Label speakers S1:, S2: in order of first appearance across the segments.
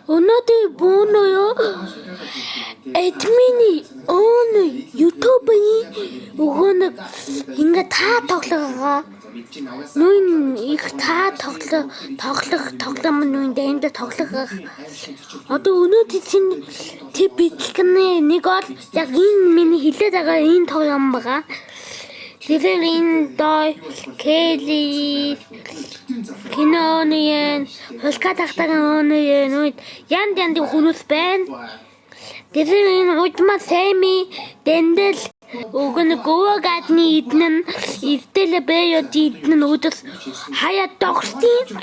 S1: Өнөөдөр бүүнөө админы YouTube-ийн өгөөнөг ингээ та тоглоогоо нүүн их та тоглох нүүн дэнд тоглох. Одоо өнөөдөр тэг бидлэгнээ нэг бол яг энэ миний хэлээд байгаа энэ тоглоом байгаа. Тэгэхээр энэ дой Келли киноны хөлка тахтагийн нүүд янд хүмүүс байна. Тэгэхээр энэ удмаа Сэми дэндэл өгөн гоогадны иднэн идэл бэйод иднэн өдөрс хаяа догсдیں۔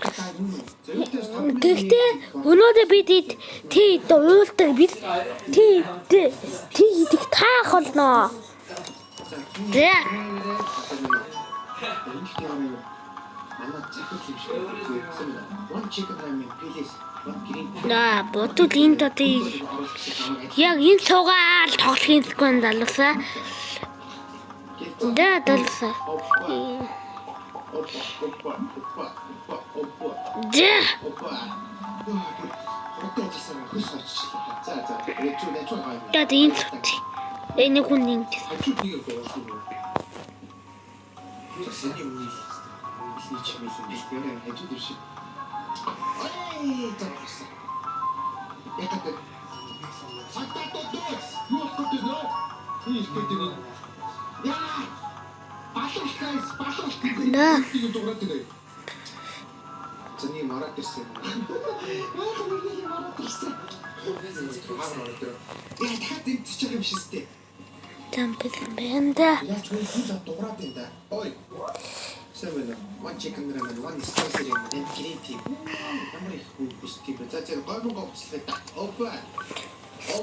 S1: Гэхдээ өнөөдөр бид тий уйлдаг бид тий идэх таах болно. Бодвол энэ дотор яг энэ цугаал тоглохын згүн залуусаа. Далсаа. Энэ хүн юм.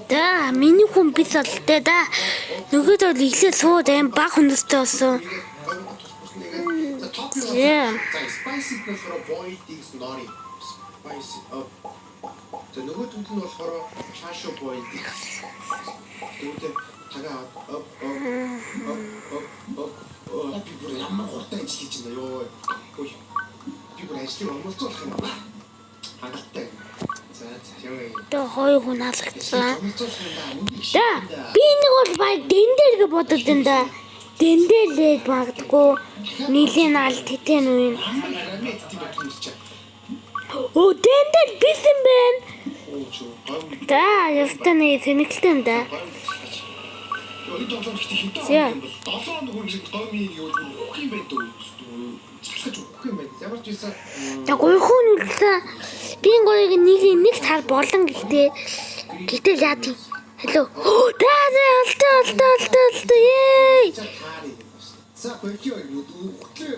S1: Да, миний хүн бис олтой да. Нөгөөдөө ихлээр сууд аим баг хүнстэй болсон. Yeah. Тэ хоёр хүн алгацсан. Да, би нэг бол баг дэндэлгээ бодод энэ да. Дэндэлээд магадгүй нилийн алт тэтэн үн. Оо дэндэл бисэн байна. Да, ястаны сэнгэлтэн да. Яа. За гойхон үлсэн. Би гоёг нэг цаар болон гэхдээ яа тийм. Hello. Ей.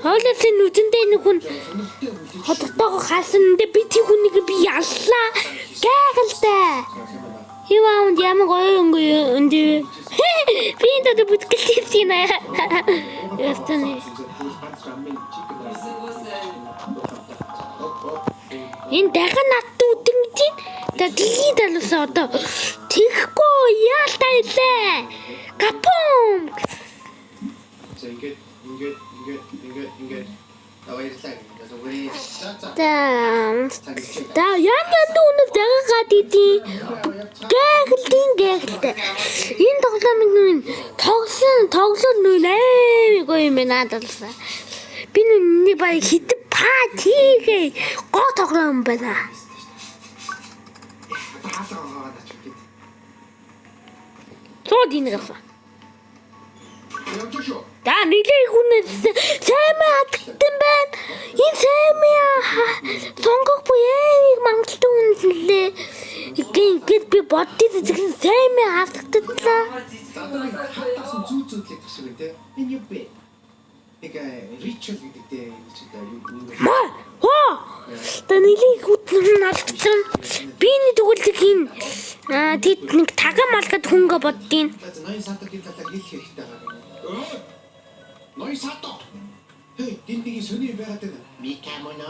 S1: Хоолойсын нүдэндээ нэг хүн хотготойгоо хаасан дэ би тийм хүнийг би яллаа. Гайхалтай. Хиваанд ямар гоё өнде. Би энэ бүтгэл юм аа. Ястаны. Энэ дахин наттай үдэнгийн дэлхийн талаас одоо тэхгүй яалтай илээ. Капум.
S2: Ингээд.
S1: Да яа нүнэ дагаад идэв. Гайхалтай. Энэ тоглоомын тоглол нүн аймаг гоё юм надалсаа. Би нүний баг хитэ патигээ го тоглоом байна. Цод ингээсаа. Да нилээ хүнээс сайн хатгтэн байна. Энэ сайн сонгох буяг мангалтын үнэлээ. Ингээд би боддоо зэрэг сайн хатгтлаа.
S2: Хатсан зүүдлэх шиг үү те. Энэ юу бэ? Нэг ричуал гэдэгтэй юм чи да юу.
S1: Оо! Танилыг хүтэн алдсан. Би нэг төгөлдөг хин. Тэд нэг тагам алгад хүнгээ боддیں۔
S2: Ноён сатогийн талаар хэлэх хэрэгтэй байгаа. Ноён сато. Хей, динтигийн сөний байгаад байна. Микамоно.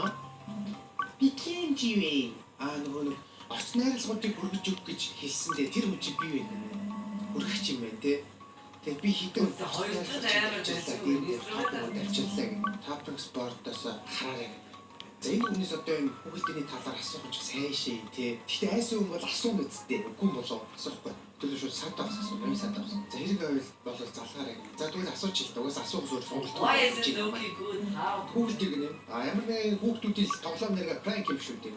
S2: Бикинживэ. Нөгөө орц найралгуудыг хүргэж өг гэж хэлсэндээ тэр хүн чи бий вэ? Хүргэж юм байна те. Тэгээ би хитэн хоёрдоо амар ажиллаа. Тавтан спортоос хараарай. За энэ хүнээс одоо энэ хүүхдийн талаар асуух ч сайн шээ тий. Гэхдээ айсан хүн бол асууна үсттэй. Үгүй юм болоо асуухгүй. Тэгвэл шууд садаас асуу. Нами садаас. За хэрэг байвал болол залгаарай. За тэгвэл асууч л угаас асуух зүгээр сонголт. Хүүхдийг нэ. Ямар нэгэн хүүхдүүдийн тоглоом нэргээ пранк юм шүү дээ.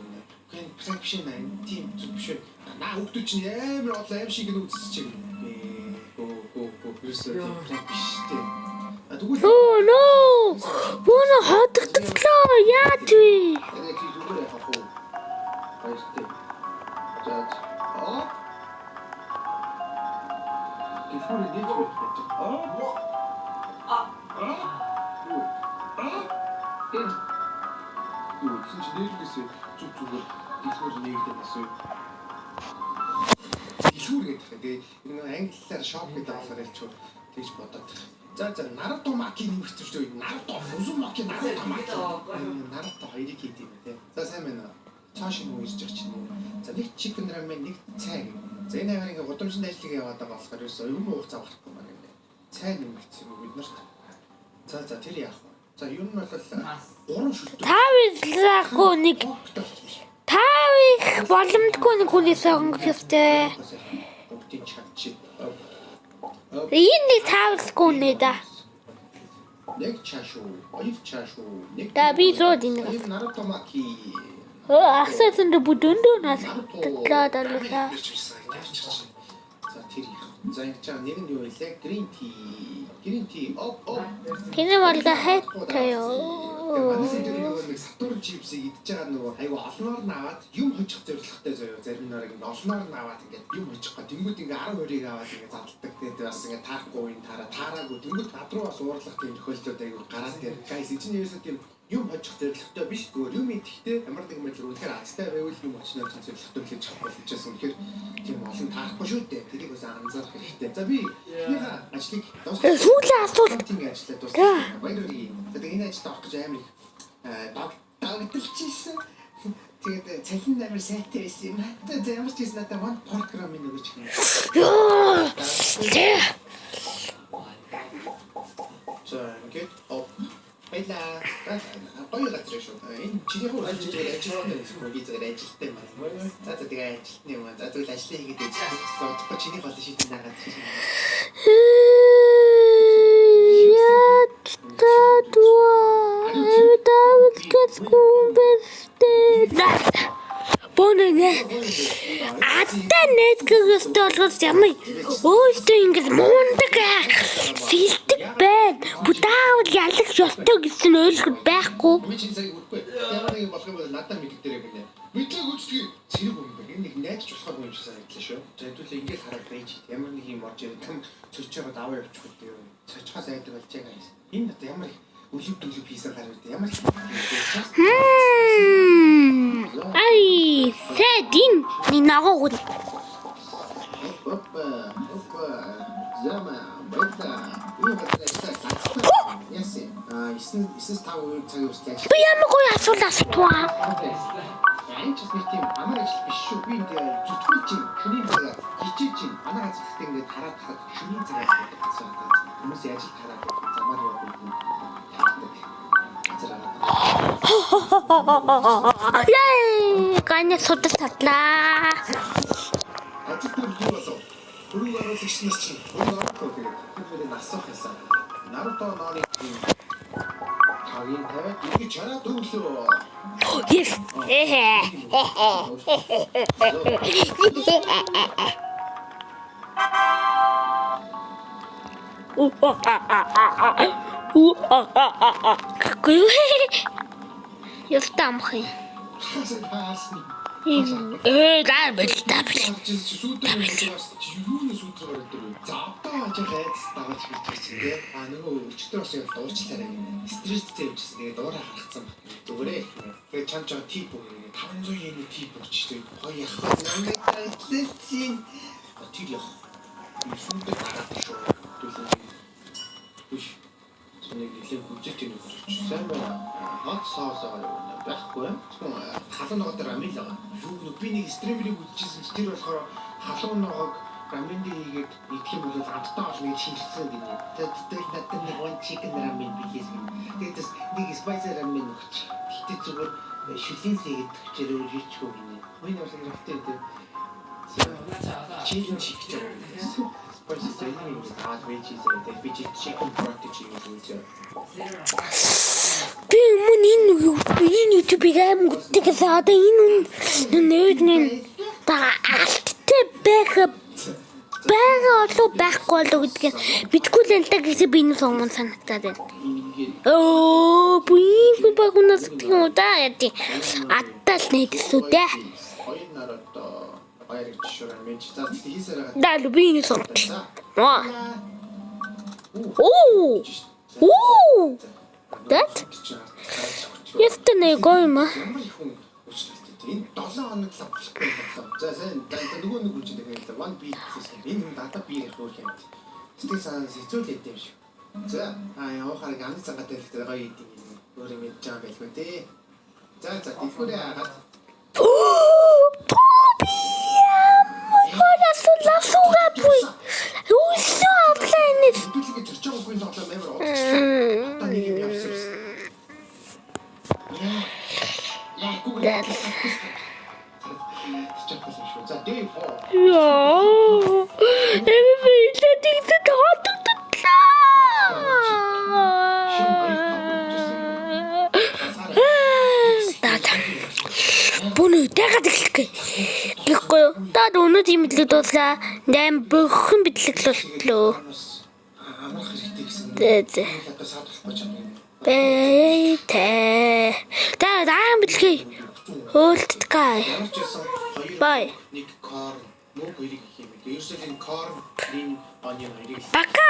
S2: Гэн пранк биш нэ. Тим зүг биш. Наа хүүхдүүд чинь амар одлоо аим шиг үзэж чинь. Юусаа пранк биш дээ.
S1: Oh no! Бүүнэ хотогдлоо. Яат вэ?
S2: Англиар шоп гэдэг болохоор ялчгүй тэгж бодоод. За Наруто Маки нэмэгдсэн шүү дээ. Наруто Узумаки Наруто Маки. Наруто хоёрыг хийдэг юм тий. За сайн байна. Цааш нь үрж байгаа чинь. За нэг чикен рамен нэг цай. За энэ аваар ингээ гудамжинд ажиллагаа яваад байгаа болохоор ерөөсөө юм хугацаа авахгүй маань ингээ. Цай нэмэгдсэн бид нарт. За тэр яах вэ? За ер нь бол 3 шүлтөө.
S1: 5 лаагүй нэг 5 боломжгүй нэг хүнээс сонгох ёстой.
S2: Бүгдийн чад чи.
S1: Энэ нэг таавалгүй нэ да.
S2: Нэг чашуу, хоёр чашуу, нэг.
S1: Да би зөө дин.
S2: Наруто Маки.
S1: Асуусан дэ бүдөндөө нас татлаа дарлаа.
S2: За тэр яах. За энэ чаа нэг нь юу вэ? Green tea. Green tea.
S1: Тэний болго хайтай ёо.
S2: Нэг сатур чипсийг идж байгаа нөгөө айгу олноор нь аваад юм хожих зорилготой заяа. Зарим нарыг ингээ олноор нь аваад ингээ юм хожих га. Тэнгүүд ингээ 10 аваад ингээ задалдаг. Тэгээд бас ингээ таахгүй юм таараагүй. Тэнгүүд над руу бас уурлах тийм тохиолдлууд айгу гараад тэр. Guys энэ ерөөсөө тийм юм хожих зорилготой биш зүгээр юм идэхтэй ямар нэгэн байдлаар үнэхээр азтай байвал юм очноо гэсэн зорилготой хэлж чадахгүй болчихсон. Үнэхээр тийм олон таарахгүй шүү дээ. Тэрийг бас анзаарах хэрэгтэй. За би эхнийхээ ажлыг
S1: сүүлийн асуулт
S2: ингээ ажиллаад дуусгасан. Баярлалаа. Тэгээд энэ ажилд авах гэж амар их дагталчихсан. Тэгээд цалин амар сайтай байсан юм. Тэгээд ямар ч гэсэн надад 1 програмын нөгөөч юм. За ингээд баялаа. Гоё газар шүү. Энэ чиний хөө ажиллаж ажилладаг би зэрэг ажилттай юм байна. За тэгээд ажилтны юм. За тэгвэл ажлаа хийгээд ажиллах. Чиний гол шийдэл нагаад чинь. Бонэне атта нэтгэгээс толгоос ямар өөстөө ингэж мундаг филдэг байна. Бүдаавал ялах ёстой гэсэн ойлголт байхгүй. Би чинь цагийг үрхгүй. Ямар нэг болох юм бол надад мэддэрэй гэнэ. Мэдлэг үздэг зэрэг юм байна. Нэг найдаж болохоор юм шиг санагдлаа шүү. За хэдүүлээ ингэж хараад байж. Ямар нэг юм орж ирэх юм цөчөөгөө аваа явчих үү. Цочхоос айдаг болж байгаа юм. Энэ одоо ямар их үлэмдүүлэг хийсэн гараад ямар их
S1: ай сэдин ни нагоо
S2: опа зама бэта яси 9-5 цагийн үргэлж
S1: би ямар гоё асуулт асуутгаа
S2: энэ ч нэг тийм амар ажил биш шүү. Би ингээ зүтгэл чинь шөнийн цагаар хичээж чинь манай газартай ингээ хараад шөнийн цагаар асуудаг. Хүмүүс ажил хараад замаар явдаг.
S1: Яй, ганья содос татлаа.
S2: Ажил юу болов? Түрүү оруулагч нар чинь Наруто тэгээд насах байсан. Наруто ноны тагийн тавиад ингэ чараа дөрвөлөө.
S1: Yes. Какой ёстамхи. Да, бэлтаа.
S2: Юунаас үтрээр өдрөө. За одоо хажууд дагаж хийчих чинь те. Нөгөө өчтөр бас яг дуурчлаарай. Стресстэй явчихсан. Тэгээд дуурай харгацсан баг. Зүгээрээ. Тэгээд чам чам тип үг 500 yen тип өгчтэй. Гоё яах вэ? Лэцэн. Тэр яах. Юундээ гараад шүү. Түш. Тэнийг нэлээд гүжиж тэнэг болчих. Сайн байна. Хот соосоо байхгүй. Халуун ногоо дээр амил байгаа. Юу би нэг стриминг үзчихсэн ч тэр болохоор халуун ногоог рамен хийгээд идэх юм бол амттай олно гэж шинжилсэн гинэ. Тэгээд надад нэг one chicken ramen бийсэн. Тэгээд нэг spicy ramen өгч. Тэгтээ зүгээр
S3: шүлээсээ гэдэг чирээр хийчихгүй гинэ. Миний бол хэрэгтэй гэдэг. Чикен чик гэж байна. Спорт стейлийн стад вичисээ тэг би чикен практик хийгээд
S1: Би энэ YouTube-ийг аим гүтгэс одоо энэ нөөдний даалттай байгаа олоо байхгүй болоо гэдгийг мэдгүй л энэ гэсэн би энэ сумын санагтаад байна. Буин багунаас тийм удаа яти аттал нэдэсүү дээ.
S3: хоёр нараад баяр гэж шуураа мен ч за хийсээр байгаа.
S1: Даа би энэ сумч. Оо. That? Ястэнэ гойма.
S3: Энэ 7 хоног л авчихгүй боллоо. За сайн нөгөө нэг үчиг нэг л one beat гэсэн. Энэ хүн дата би ярих өөр юм. Сэтгэл санаа хэцүүлээд юм шиг. За явахаар ганц цагаатай хэлэхдээ гоё идэв юм. Өөр юм яж байгаа байлгүй дээ. За дэлгүүрээ хагаад.
S1: Холя суласуга пуй. Усо аплайнис.
S3: Түлхийг зорж байгаагүй тоглоом амар одоо нэг юм явсан. За day 4.
S1: Яа. Эвэ тэт хототлаа. Бүнэ дагаад эхлэхгүй. Гэхгүй юу? Даад өнөө тийм мэдлэг дууслаа. 8 бөхөн бидлэг болтлоо.
S3: Амрах хэрэгтэй гэсэн.
S1: Зэ.
S3: Одоо саадуулахгүй ч юм.
S1: Бэтэ. Даан бидлэгээ. Хөөлтдгай.
S3: Ямар ч байсан
S1: Бай.
S3: нэг корн мөн хоёрыг хийх юм. Ерөөсөө энэ корн энэ оны хоёрыг
S1: Бака.